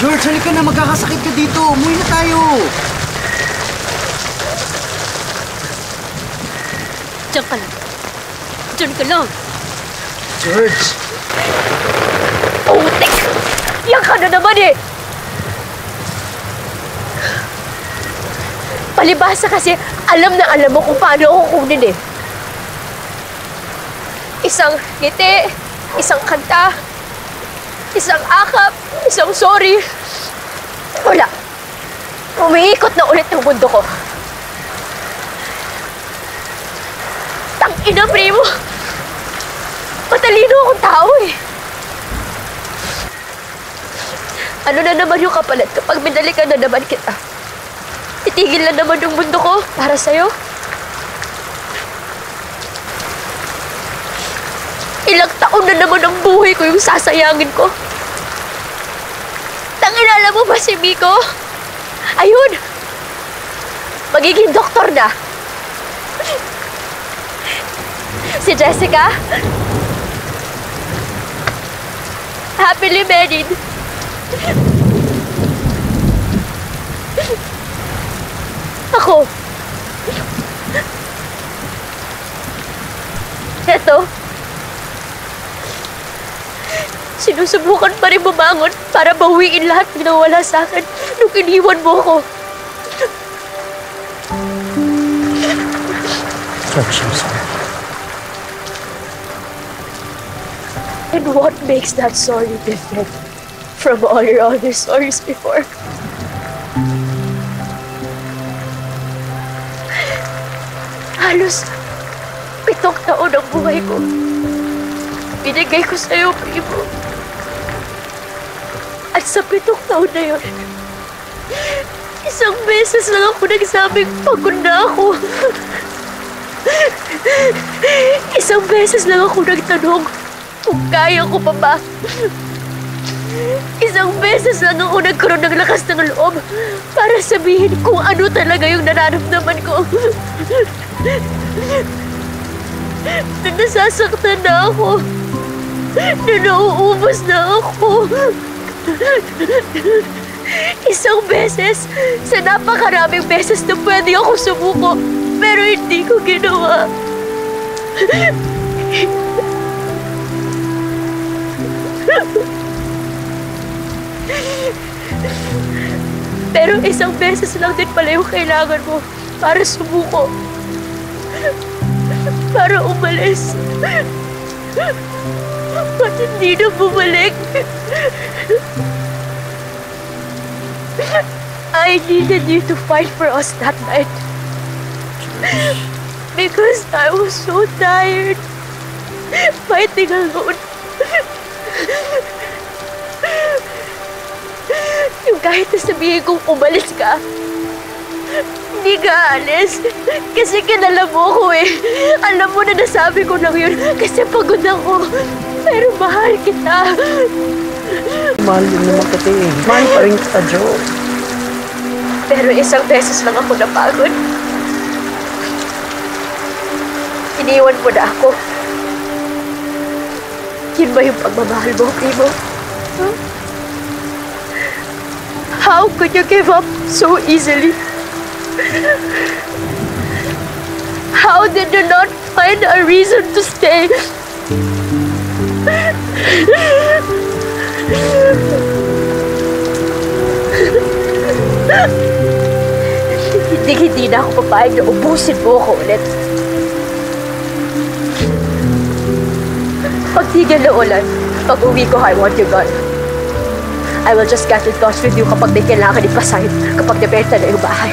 George, halika na. Magkakasakit ka dito. Umuwi na tayo. Diyan ka lang. Diyan ka lang. George. Putik! Yan ka na naman eh! Palibhasa kasi alam na alam mo kung paano ako kunin eh. Isang ngiti, isang kanta, isang akap, isang sorry. Wala. Umiikot na ulit ng mundo ko. Tangina, primo. Matalino akong tao eh. Ano na naman yung kapalit kapag binalikan na naman kita? Titigil na naman yung mundo ko para sa'yo? Ilang taon na naman ang buhay ko yung sasayangin ko? Tangina, mo ba si Miko? Ayun! Magiging doktor na. Si Jessica? Happily married. Ako. Eto. Sinusubukan pa rin bumangon para bawiin lahat ng nawala sa akin nung iniwan mo ako. George, I'm sorry. And what makes that story different from all your other stories before? Halos 7 taon ang buhay ko. Binigay ko sa'yo, primo. At sa 7 taon na yun, isang beses lang ako nagsabing pagod na ako. Isang beses lang ako nagtanong kung kaya ko pa ba. Isang beses lang ako nagkaroon ng lakas ng loob para sabihin kung ano talaga yung nararamdaman ko. Na nasasaktan na ako. Na nauubos na ako. Isang beses sa napakaraming beses na pwede ako sumuko, pero hindi ko ginawa. Pero isang beses lang din pala yung kailangan mo para sumuko. Para umalis. Ba't hindi na bumalik? I needed you to fight for us that night. Because I was so tired fighting alone. Yung kahit na sabihin kong umalis ka, hindi ka aalis. Kasi kilala mo ko eh. Alam mo na nasabi ko lang yun kasi pagod ako. Pero mahal kita. Mahal din naman kita eh. Mahal pa rin kita, Joe. Pero isang beses lang ako napagod. Iniwan mo na ako. Yun ba yung pagmamahal mo, primo? Huh? How could you give up so easily? How did you not find a reason to stay? Hindi na ako papayag na ubusin mo ako ulit. Pagtigil na ulan, pag-uwi ko, I want you gone. I will just get in touch with you kapag may kailangan ipasign, kapag nabenta na yung bahay.